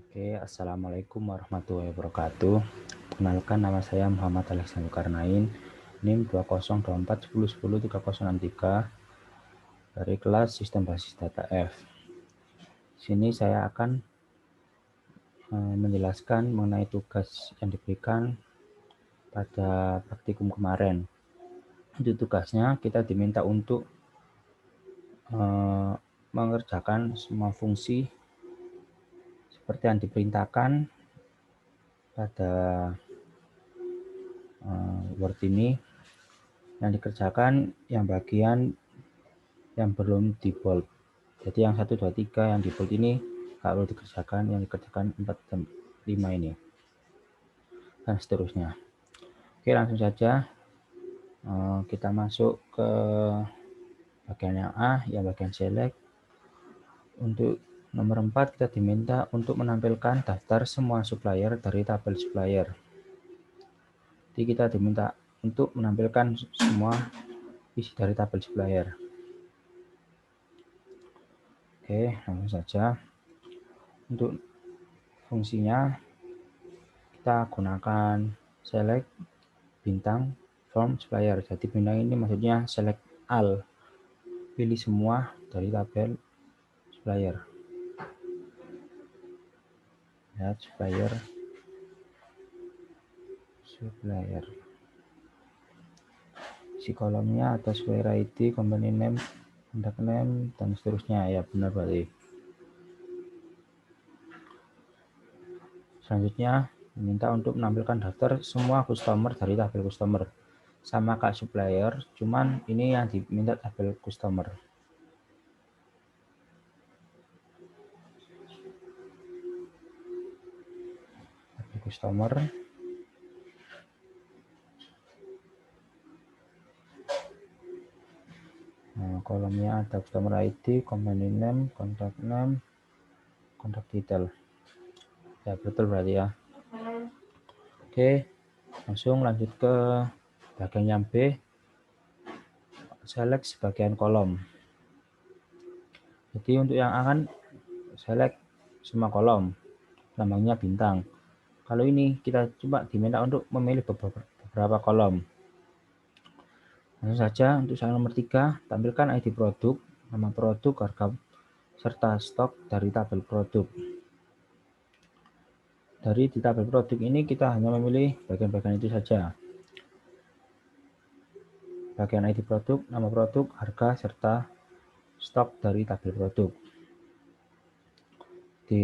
Oke, assalamualaikum warahmatullahi wabarakatuh. Perkenalkan, nama saya Muhammad Alexander Karnain, NIM 202410103063 dari kelas Sistem Basis Data F. Sini saya akan menjelaskan mengenai tugas yang diberikan pada praktikum kemarin. Di tugasnya kita diminta untuk mengerjakan semua fungsi seperti yang diperintahkan pada Word ini. Yang dikerjakan yang bagian yang belum di bold. Jadi yang 1, 2, 3 yang di bold ini nggak perlu dikerjakan, yang dikerjakan 4 dan 5 ini. Dan seterusnya. Oke, langsung saja kita masuk ke bagian yang A, yang bagian select. Untuk nomor 4 kita diminta untuk menampilkan daftar semua supplier dari tabel supplier. Jadi kita diminta untuk menampilkan semua isi dari tabel supplier. Oke, langsung saja. Untuk fungsinya kita gunakan select bintang from supplier. Jadi bintang ini maksudnya select all, pilih semua dari tabel supplier. Lihat supplier isi kolomnya atau supplier ID, company name, contact name, dan seterusnya. Ya, benar berarti. Selanjutnya diminta untuk menampilkan daftar semua customer dari tabel customer. Sama kayak supplier, cuman ini yang diminta tabel customer. Tabel customer. Nah, kolomnya ada customer ID, company name, contact name, contact detail. Ya, betul berarti ya. Oke, langsung lanjut ke bagian yang B, select sebagian kolom. Jadi untuk yang A kan select semua kolom, lambangnya bintang. Kalau ini kita coba diminta untuk memilih beberapa kolom. Langsung saja untuk salah nomor 3, tampilkan ID produk, nama produk, harga, serta stok dari tabel produk. Dari di tabel produk ini kita hanya memilih bagian-bagian itu saja. Bagian ID produk, nama produk, harga, serta stok dari tabel produk. Di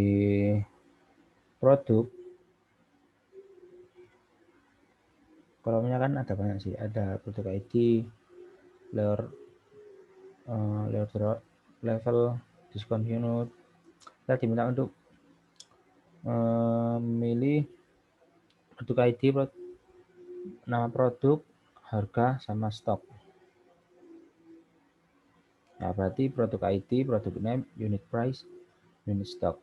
produk kolomnya kan ada banyak sih, ada produk ID, level, discount unit. Kita diminta untuk memilih produk ID, nama produk, harga, sama stok. Nah, berarti produk ID, produk name, unit price, unit stock.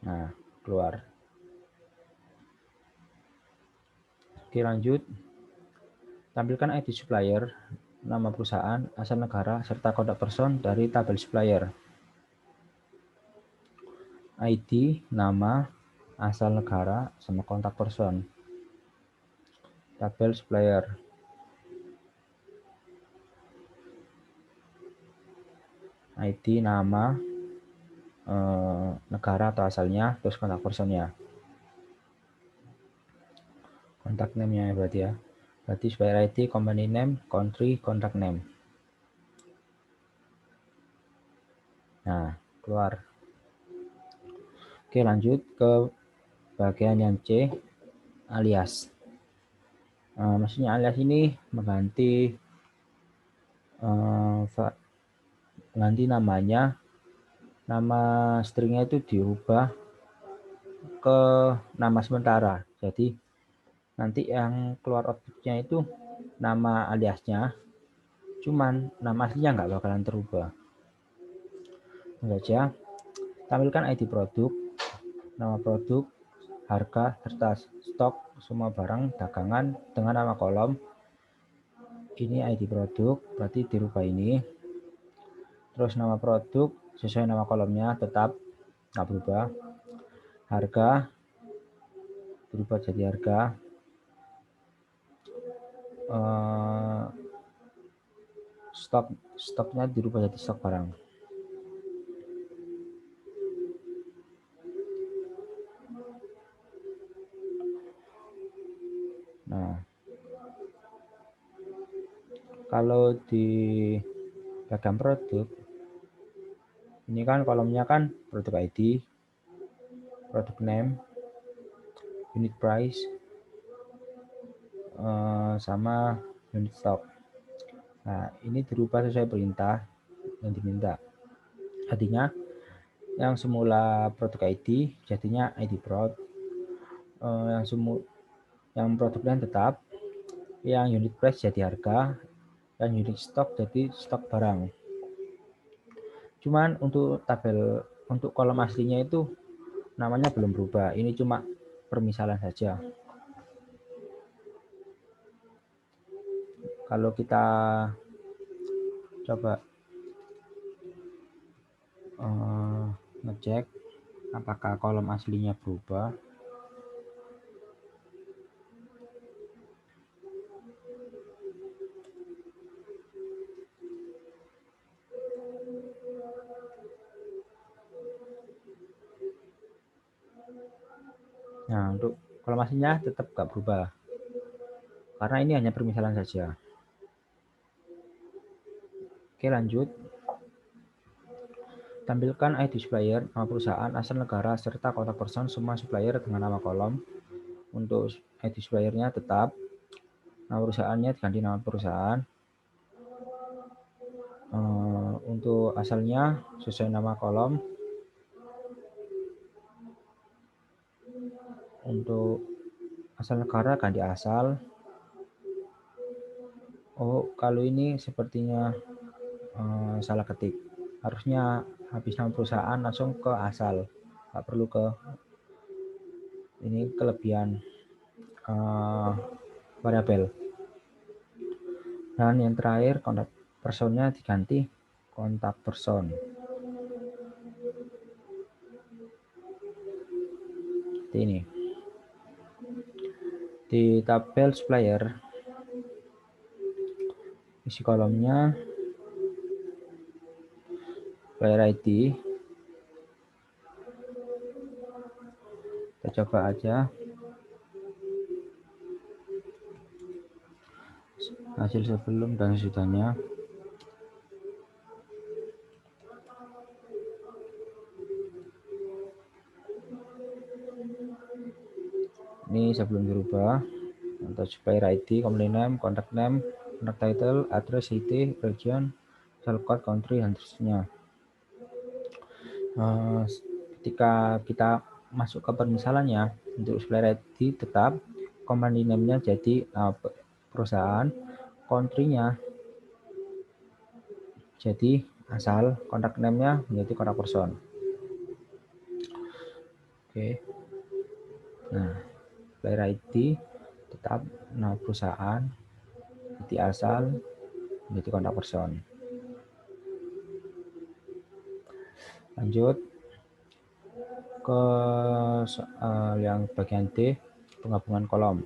Nah, keluar. Oke, lanjut. Tampilkan ID supplier, nama perusahaan, asal negara, serta kontak person dari tabel supplier. ID, nama, asal negara, sama kontak person. Tabel supplier. ID, nama, negara atau asalnya, terus kontak personnya. Kontak name-nya berarti ya. Berarti supplier ID, company name, country, contact name. Nah, keluar. Oke, lanjut ke bagian yang C, alias. Maksudnya alias ini mengganti namanya, nama stringnya itu diubah ke nama sementara. Jadi nanti yang keluar outputnya itu nama aliasnya, cuman nama aslinya nggak bakalan terubah. Saja tampilkan ID produk, nama produk, harga, serta stok semua barang dagangan dengan nama kolom. Ini ID produk, berarti dirubah ini. Terus nama produk sesuai nama kolomnya tetap nggak berubah. Harga berubah jadi harga. Stoknya dirubah jadi stok barang. Nah, kalau di bagian produk ini kan kolomnya kan produk ID, produk name, unit price, sama unit stock. Nah, ini dirubah sesuai perintah yang diminta. Artinya yang semula produk ID jadinya ID prod, yang produknya tetap, yang unit price jadi harga, dan unit stock jadi stok barang. Cuman untuk untuk kolom aslinya itu namanya belum berubah. Ini cuma permisalan saja. Kalau kita coba ngecek apakah kolom aslinya berubah. Nah, untuk kolom aslinya tetap nggak berubah karena ini hanya permisalan saja. Oke, lanjut. Tampilkan ID supplier, nama perusahaan, asal negara, serta kontak person semua supplier dengan nama kolom. Untuk ID suppliernya tetap, nama perusahaannya diganti nama perusahaan. Untuk asalnya sesuai nama kolom. Untuk asal negara ganti asal. Oh, kalau ini sepertinya salah ketik. Harusnya habis nama perusahaan langsung ke asal, nggak perlu ke ini kelebihan variabel. Dan yang terakhir kontak personnya diganti kontak person. Seperti ini. Di tabel supplier isi kolomnya supplier ID. Kita coba aja hasil sebelum dan sesudahnya. Ini sebelum dirubah. Untuk supplier ID, company name, contact title, address, city, region, sell code, country, dan seterusnya. Ketika kita masuk ke permisalannya, untuk supplier ID tetap, company name-nya jadi perusahaan, country-nya jadi asal, contact name-nya menjadi contact person. Oke. Nah, supplier ID tetap nama perusahaan, jadi asal menjadi contact person. Lanjut ke yang bagian D, penggabungan kolom.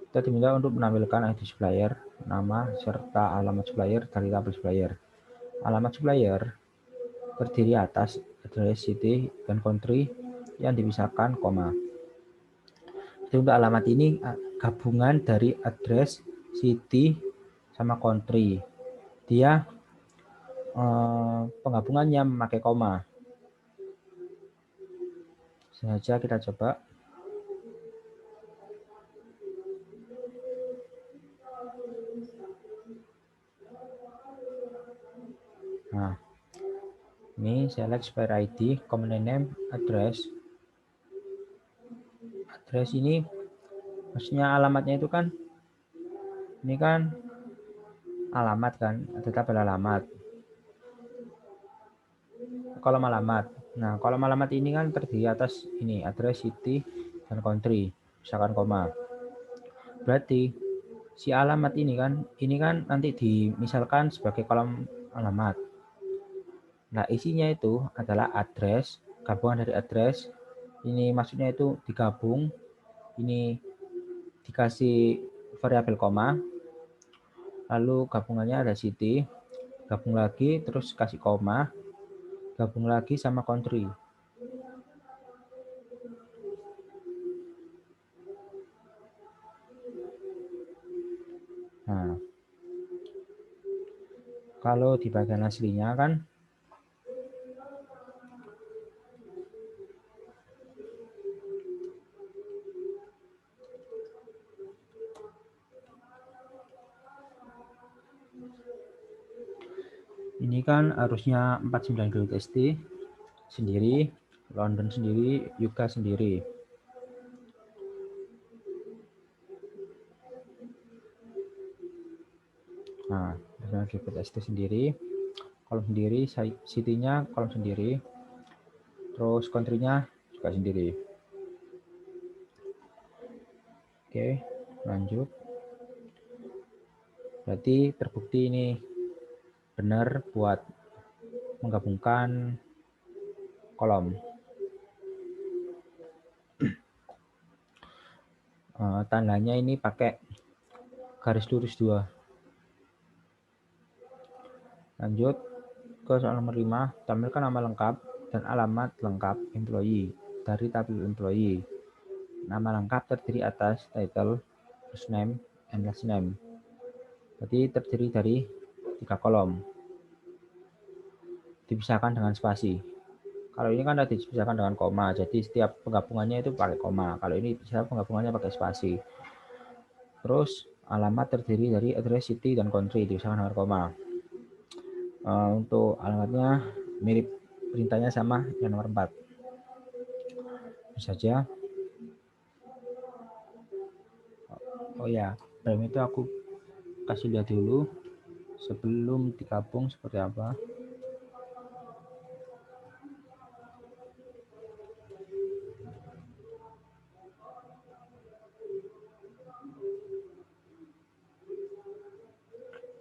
Kita diminta untuk menampilkan ID supplier, nama, serta alamat supplier dari tabel supplier. Alamat supplier terdiri atas address, city, dan country yang dipisahkan koma. Jadi untuk alamat ini gabungan dari address, city, sama country. Dia penggabungannya memakai koma. Sengaja kita coba. Nah, ini select supplier ID, company name, address. Address ini maksudnya alamatnya itu kan, ini kan alamat kan, ada tabel alamat. Kolom alamat. Nah, kolom alamat ini kan terdiri atas ini, address, city, dan country, misalkan koma. Berarti si alamat ini kan nanti dimisalkan sebagai kolom alamat. Nah, isinya itu adalah address, gabungan dari address. Ini maksudnya itu digabung, ini dikasih variabel koma, lalu gabungannya ada city, gabung lagi, terus kasih koma, gabung lagi sama country. Nah, kalau di bagian aslinya kan ini kan harusnya 49 GT sendiri, London sendiri, UK sendiri. Nah, GPTST sendiri, kolom sendiri, city-nya kolom sendiri, terus country-nya juga sendiri. Oke, lanjut. Berarti terbukti ini benar buat menggabungkan kolom. Tandanya ini pakai garis lurus 2. Lanjut ke soal nomor 5, tampilkan nama lengkap dan alamat lengkap employee dari tabel employee. Nama lengkap terdiri atas title, first name, and last name. Jadi terdiri dari 3 kolom. Dipisahkan dengan spasi. Kalau ini kan tadi dipisahkan dengan koma, jadi setiap penggabungannya itu pakai koma. Kalau ini bisa penggabungannya pakai spasi. Terus alamat terdiri dari address, city, dan country dipisahkan dengan koma. Untuk alamatnya mirip perintahnya sama yang nomor 4. Bisa saja. Oh ya, dalam itu aku kasih lihat dulu sebelum digabung seperti apa.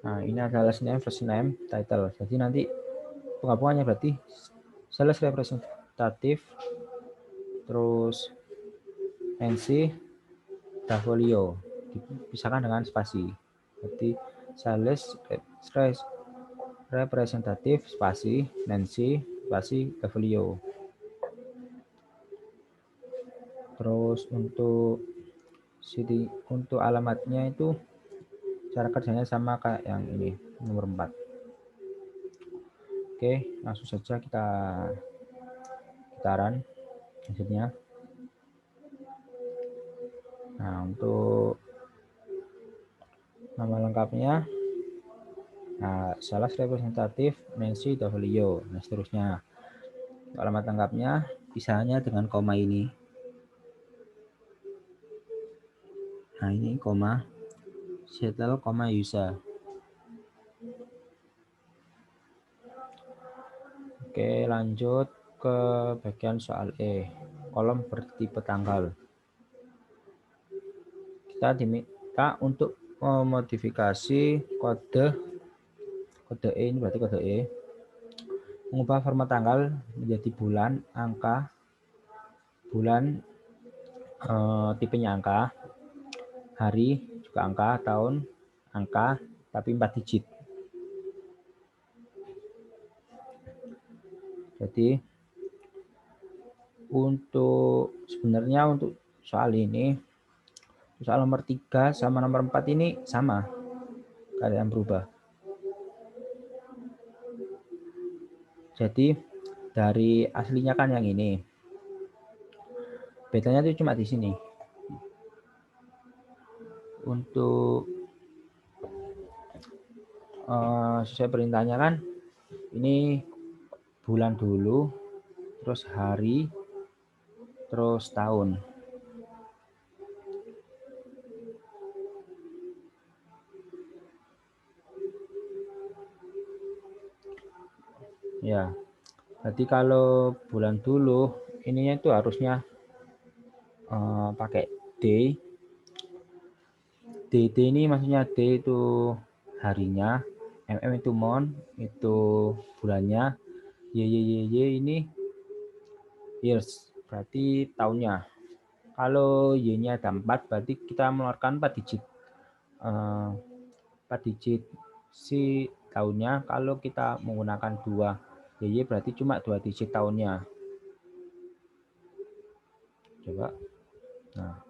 Nah, ini adalah last name, first name, title. Jadi nanti penggabungannya berarti sales representative, terus NC, portfolio dipisahkan dengan spasi. Berarti sales representative spasi Nancy spasi portfolio. Terus untuk city, untuk alamatnya itu cara kerjanya sama kayak yang ini nomor 4. Oke, langsung saja kita gitaran hasilnya. Nah, untuk nama lengkapnya, nah, sales representatif Nancy Davalio, nah seterusnya. Untuk alamat lengkapnya, pisahnya dengan koma ini. Nah, ini koma, settle, koma, user. Oke, lanjut ke bagian soal E, kolom bertipe tanggal. Kita diminta untuk memodifikasi kode E, ini berarti kode E, mengubah format tanggal menjadi bulan, angka, bulan, tipenya angka, hari juga angka, tahun angka, tapi 4 digit. Jadi sebenarnya untuk soal ini, soal nomor 3 sama nomor 4 ini sama, gak ada yang berubah. Jadi dari aslinya kan yang ini, bedanya itu cuma di sini. Untuk sesuai perintahnya kan ini bulan dulu, terus hari, terus tahun. Ya, jadi kalau bulan dulu ininya itu harusnya pakai day, DT ini maksudnya D itu harinya, MM itu month, itu bulannya, Y ini years, berarti tahunnya. Kalau Y-nya ada 4, berarti kita mengeluarkan 4 digit. 4 digit si tahunnya. Kalau kita menggunakan 2 Y berarti cuma 2 digit tahunnya. Coba. Nah.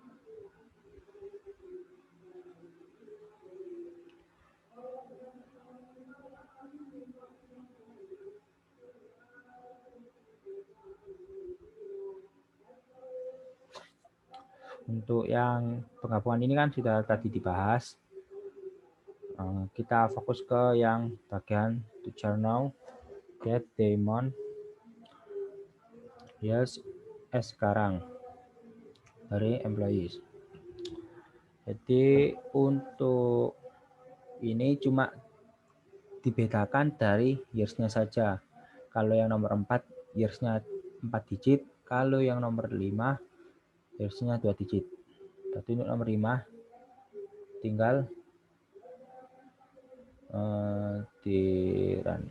Untuk yang penggabungan ini kan sudah tadi dibahas. Kita fokus ke yang bagian to journal, get, day, month, years, sekarang dari employees. Jadi untuk ini cuma dibedakan dari years-nya saja. Kalau yang nomor 4 years-nya 4 digit, kalau yang nomor 5 years-nya 2 digit. Jadi untuk nomor 5 tinggal di run.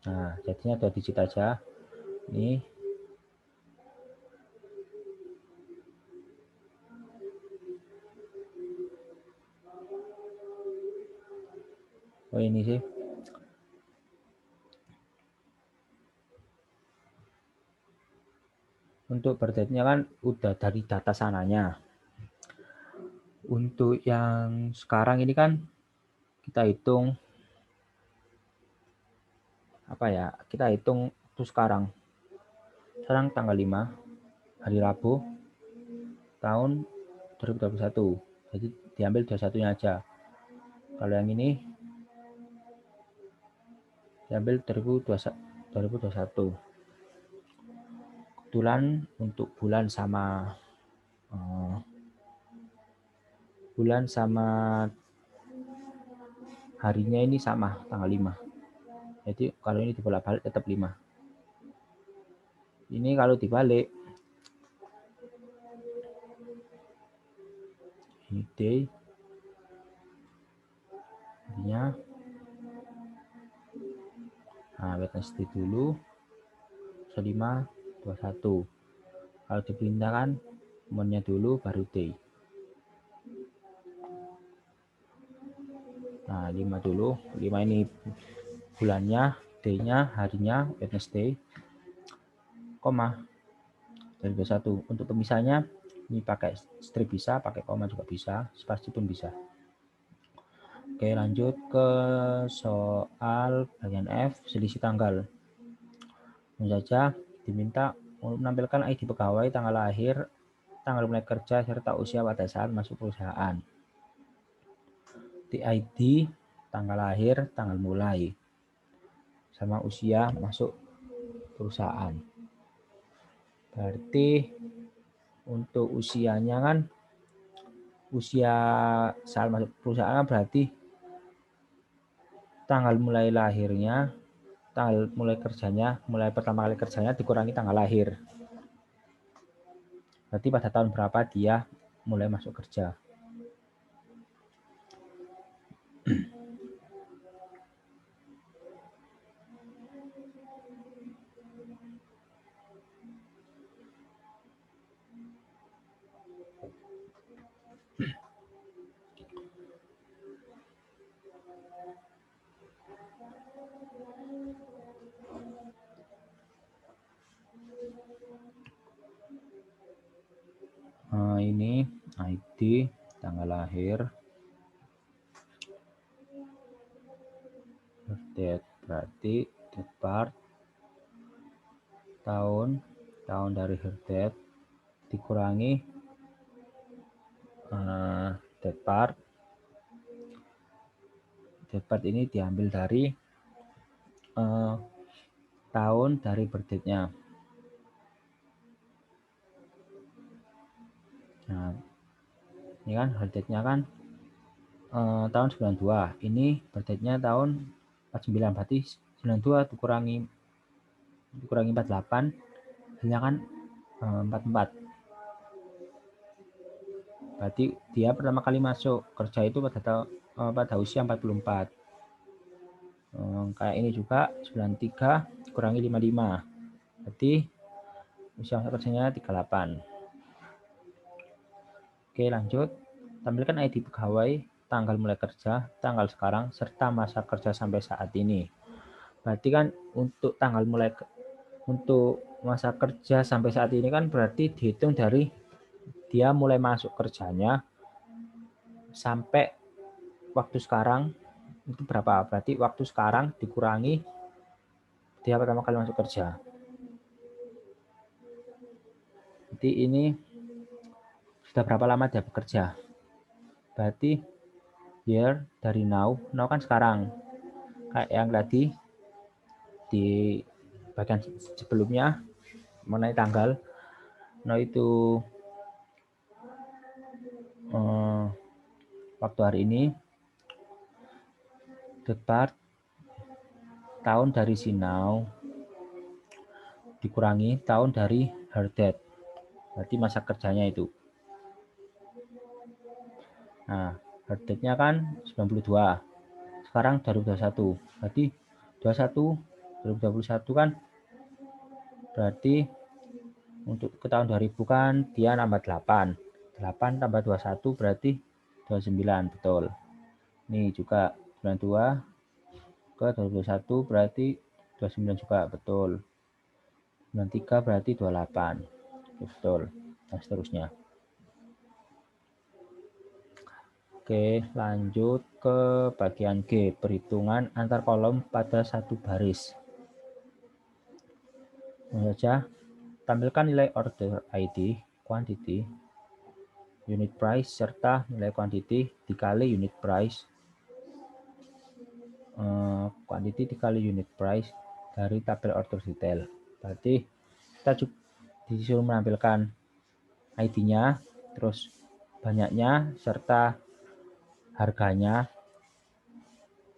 Nah, jadinya 2 digit aja. Ini oh ini sih. Untuk birthday-nya kan udah dari data sananya. Untuk yang sekarang ini kan kita hitung apa ya? Kita hitung itu sekarang. Sekarang tanggal 5 hari Rabu tahun 2021. Jadi diambil 21-nya aja. Kalau yang ini diambil 2021. Kebetulan untuk bulan sama harinya ini sama, tanggal 5. Jadi kalau ini dibolak-balik tetap 5. Ini kalau dibalik, ini day, harinya. Nah, Wednesday dulu, 5, 21. Kalau dipindahkan, monthnya dulu, baru day. Nah, 5 dulu. 5 ini bulannya, day-nya, harinya, Wednesday, koma, dari 21. Untuk pemisahnya, ini pakai strip bisa, pakai koma juga bisa, spasi pun bisa. Oke, lanjut ke soal bagian F, selisih tanggal. Tentu saja diminta menampilkan ID pegawai, tanggal lahir, tanggal mulai kerja, serta usia pada saat masuk perusahaan. Di ID, tanggal lahir, tanggal mulai, sama usia masuk perusahaan. Berarti untuk usianya kan, usia saat masuk perusahaan berarti tanggal mulai lahirnya, tanggal mulai kerjanya, mulai pertama kali kerjanya dikurangi tanggal lahir. Berarti pada tahun berapa dia mulai masuk kerja. Ini ID, tanggal lahir, birthday, berarti date birth, tahun dari birthday dikurangi date birth. Date birth ini diambil dari tahun dari birthday-nya. Nah, ini kan birthday-nya kan tahun 92. Ini birthday-nya tahun 49. Berarti 92 dikurangi 48, hasilnya kan 44. Berarti dia pertama kali masuk kerja itu pada usia 44. Kayak ini juga 93 kurangi 55. Berarti usia kerjanya 38. Oke, lanjut. Tampilkan ID pegawai, tanggal mulai kerja, tanggal sekarang, serta masa kerja sampai saat ini. Berarti kan untuk masa kerja sampai saat ini kan berarti dihitung dari dia mulai masuk kerjanya sampai waktu sekarang itu berapa? Berarti waktu sekarang dikurangi dia pertama kali masuk kerja. Jadi ini sudah berapa lama dia bekerja? Berarti year dari now kan sekarang. Kayak yang tadi di bagian sebelumnya mengenai tanggal. Now itu waktu hari ini, the part tahun dari si now dikurangi tahun dari her date. Berarti masa kerjanya itu. Nah, her date-nya kan 92. Sekarang 2021. Berarti 2021 kan berarti untuk ke tahun 2000 kan dia nambah 8. 8 tambah 21 berarti 29, betul. Ini juga 92 ke 2021 berarti 29 juga, betul. 93 berarti 28, betul. Dan seterusnya. Oke, lanjut ke bagian G, perhitungan antar kolom pada satu baris. Saja, tampilkan nilai order ID, quantity, unit price, serta nilai quantity dikali unit price, quantity dikali unit price dari tabel order detail. Berarti kita disuruh menampilkan ID-nya, terus banyaknya, serta harganya.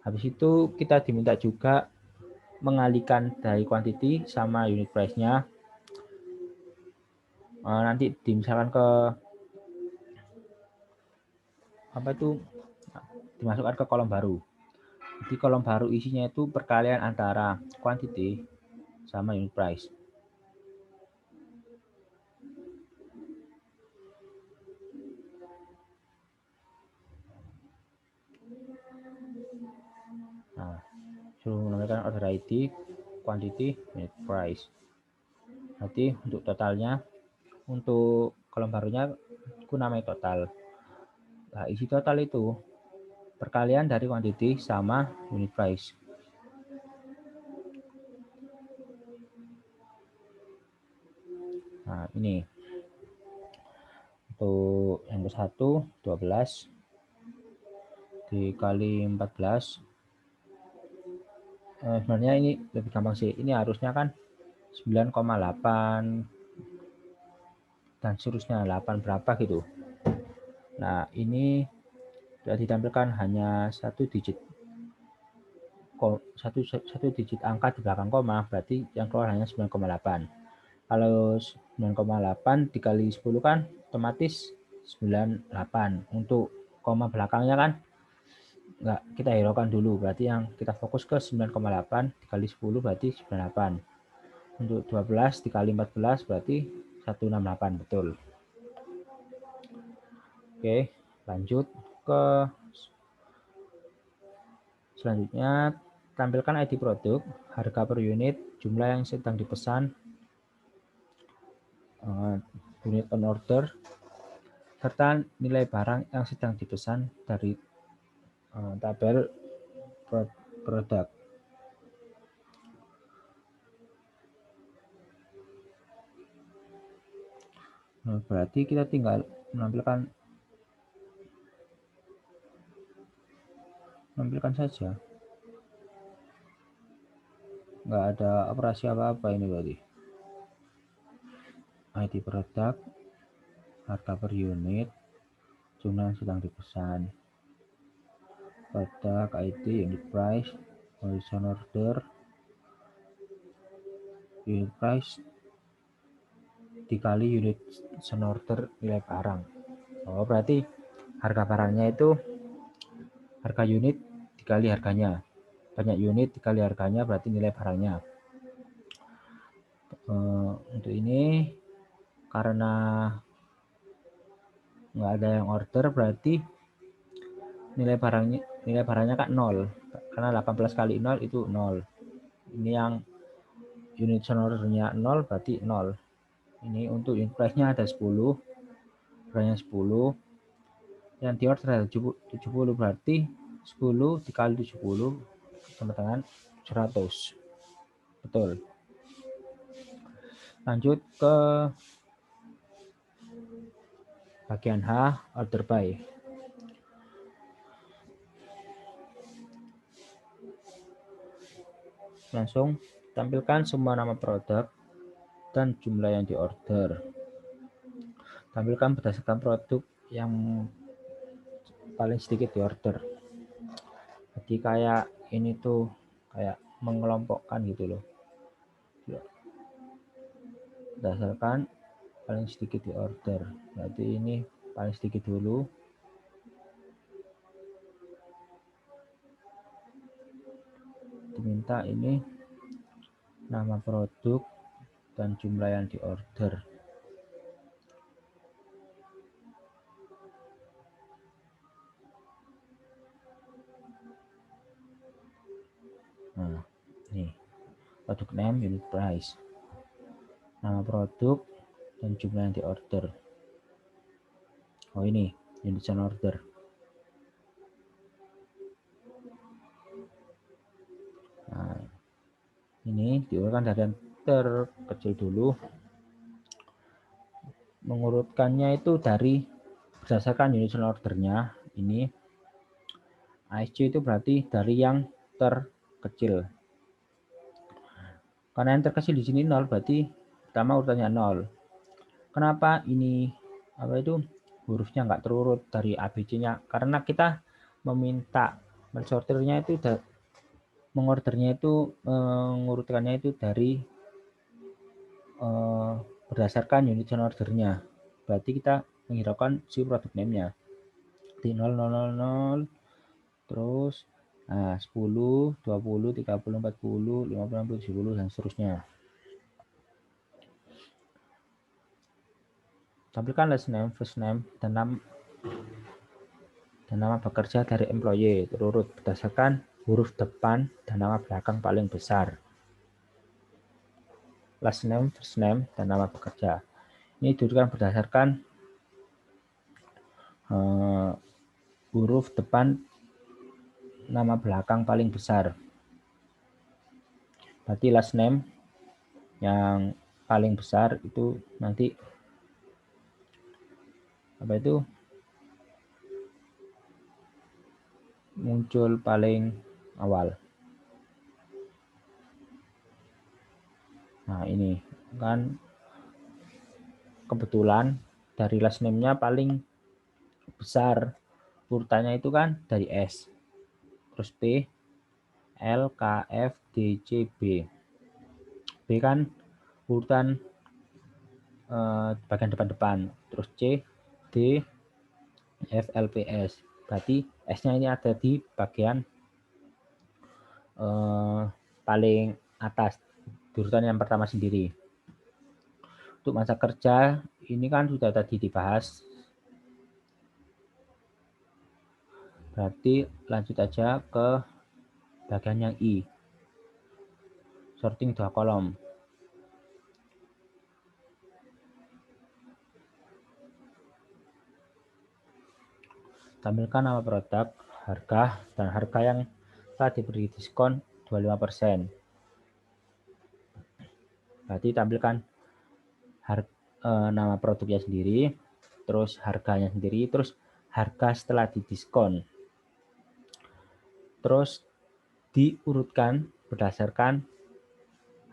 Habis itu kita diminta juga mengalihkan dari quantity sama unit price-nya. Nanti dimisalkan ke dimasukkan ke kolom baru. Jadi kolom baru isinya itu perkalian antara quantity sama unit price. Nah, suruh menambahkan order ID, quantity, unit price. Nanti untuk totalnya, untuk kolom barunya aku namai total. Nah, isi total itu perkalian dari quantity sama unit price. Nah, ini untuk yang ke-1 12 dikali 14. Sebenarnya ini lebih gampang sih. Ini harusnya kan 9,8 dan seterusnya 8 berapa gitu. Nah, ini sudah ditampilkan hanya satu digit angka di belakang koma, berarti yang keluar hanya 9,8. Kalau 9,8 dikali 10 kan otomatis 98. Untuk koma belakangnya kan enggak kita hiraukan dulu, berarti yang kita fokus ke 9,8 dikali 10 berarti 98. Untuk 12 dikali 14 berarti 168, betul. Oke, lanjut ke selanjutnya. Tampilkan ID produk, harga per unit, jumlah yang sedang dipesan, unit on order, serta nilai barang yang sedang dipesan dari tabel produk. Nah, berarti kita tinggal menampilkan saja. Nggak ada operasi apa-apa ini berarti. ID produk, harga per unit, jumlah yang sedang dipesan, produk ID, unit price, horizon order, unit price dikali unit order nilai barang. Oh, berarti harga barangnya itu harga unit dikali harganya. Banyak unit dikali harganya berarti nilai barangnya. Untuk ini karena nggak ada yang order berarti nilai barangnya kan 0. Karena 18 kali 0 itu 0. Ini yang unit ordernya 0 berarti 0. Ini untuk unit price-nya ada 10. Harganya 10. Yang di order ada 70 berarti 10 dikali 70 sama dengan 100. Betul. Lanjut ke bagian H, order by. Langsung tampilkan semua nama produk dan jumlah yang diorder. Tampilkan berdasarkan produk yang paling sedikit diorder. Jadi kayak ini tuh kayak mengelompokkan gitu loh. Berdasarkan paling sedikit diorder. Berarti ini paling sedikit dulu. Diminta ini nama produk dan jumlah yang diorder. Nah, ini produk name, unit price, nama produk dan jumlah yang diorder. Oh, ini unit order. Nah, ini diurutkan dari yang terkecil dulu. Mengurutkannya itu dari berdasarkan unit ordernya. Ini ASC itu berarti dari yang terkecil. Karena yang terkecil di sini 0 berarti pertama urutannya 0. Kenapa ini hurufnya nggak terurut dari ABC-nya? Karena kita meminta mensortirnya itu mengordernya itu mengurutkannya itu dari berdasarkan unit ordernya. Berarti kita menghiraukan si produk name-nya. Di 0000 terus 10, 20, 30, 40, 50, 60, 70 dan seterusnya. Tampilkan last name, first name, dan nama bekerja dari employee terurut berdasarkan huruf depan dan nama belakang paling besar. Last name, first name, dan nama bekerja. Ini diurutkan berdasarkan huruf depan nama belakang paling besar. Berarti last name yang paling besar itu nanti muncul paling awal. Nah, ini kan kebetulan dari last name-nya paling besar urutannya itu kan dari S, terus P, L, K, F, D, C, B. B kan urutan bagian depan-depan, terus C, D, F, L, P, S. Berarti S-nya ini ada di bagian paling atas, urutan yang pertama sendiri. Untuk masa kerja ini kan sudah tadi dibahas. Berarti lanjut aja ke bagian yang I. Sorting 2 kolom. Tampilkan nama produk, harga, dan harga yang telah diberi diskon 25%. Berarti tampilkan nama produknya sendiri, terus harganya sendiri, terus harga setelah didiskon. Terus diurutkan berdasarkan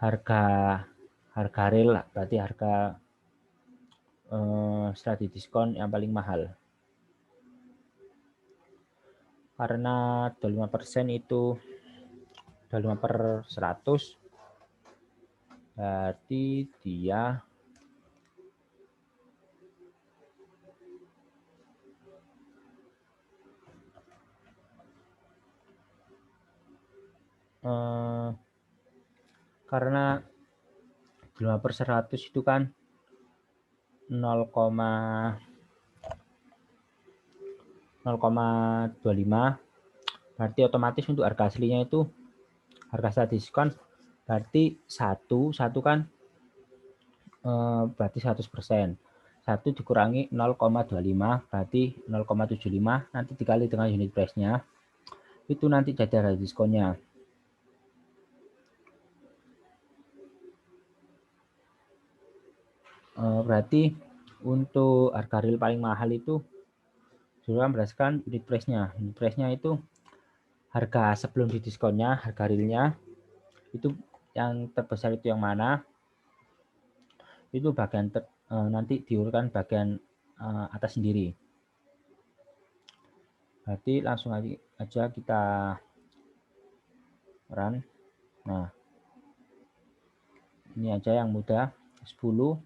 harga real, berarti harga setelah didiskon yang paling mahal. Karena 25% itu 25/100, berarti dia karena 5/100 itu kan 0,25, berarti otomatis untuk harga aslinya itu harga setelah diskon berarti satu kan berarti 100%. 1 dikurangi 0,25 berarti 0,75, nanti dikali dengan unit price-nya, itu nanti jadi harga diskonnya. Berarti untuk harga real paling mahal itu sudah berdasarkan unit price-nya. Unit price-nya itu harga sebelum didiskonnya, harga realnya itu yang terbesar itu yang mana? Itu bagian nanti diurutkan bagian atas sendiri. Berarti langsung aja kita run. Nah, ini aja yang mudah. 10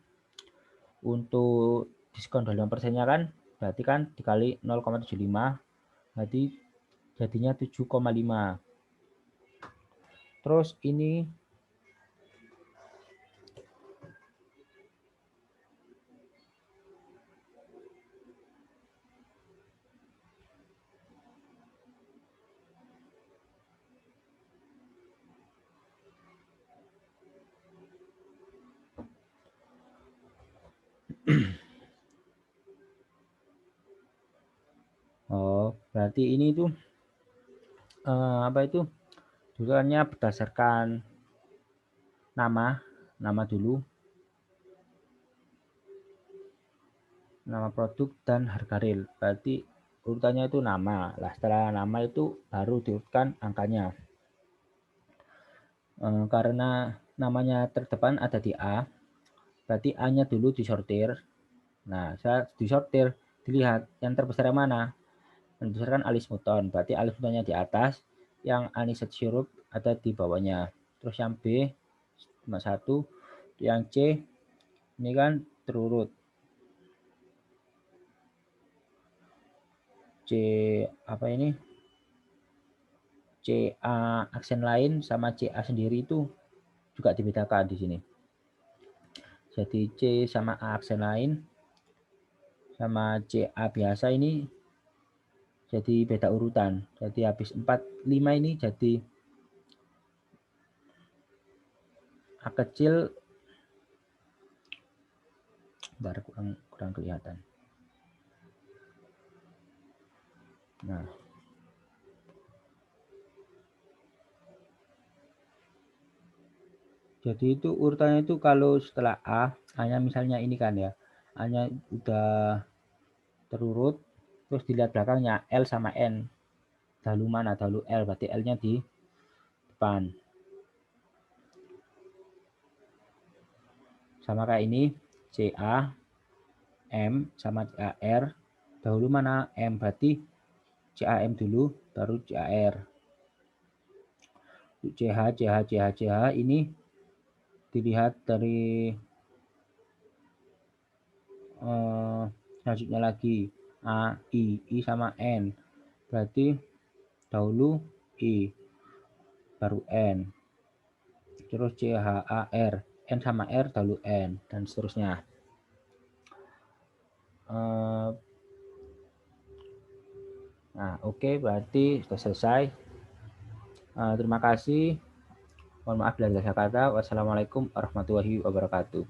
untuk diskon 25%-nya kan berarti kan dikali 0,75 berarti jadinya 7,5. Terus ini berarti ini tuh apa itu tulisannya berdasarkan nama dulu, nama produk dan harga real. Berarti urutannya itu nama. Lah setelah nama itu baru diurutkan angkanya. Karena namanya terdepan ada di A, berarti A-nya dulu disortir. Nah, saya disortir, dilihat yang terbesar yang mana. Yang terbesar kan Alice Muton, berarti Alice Mutonnya di atas, yang Anisette Syrup ada di bawahnya. Terus yang B cuma 1, yang C ini kan terurut. C apa ini? CA aksen lain sama CA sendiri itu juga dibedakan di sini. Jadi C sama A aksen lain sama CA biasa ini jadi beda urutan. Jadi habis 4, 5 ini jadi A kecil, bentar, kurang kelihatan. Nah, jadi itu urutannya itu kalau setelah A, hanya misalnya ini kan ya, hanya udah terurut, terus dilihat belakangnya L sama N. Dahulu mana? Dahulu L, berarti L-nya di depan. Sama kayak ini, CA, M sama CAR. Dahulu mana? M, berarti CAM dulu, baru CAR. CH, CH, CH, CH ini dilihat dari selanjutnya lagi A, I sama N. Berarti dahulu I, baru N. Terus CHAR, N sama R dahulu N, dan seterusnya. Nah, oke, berarti sudah selesai. Terima kasih. Mohon maaf bila ada salah kata. Wassalamualaikum warahmatullahi wabarakatuh.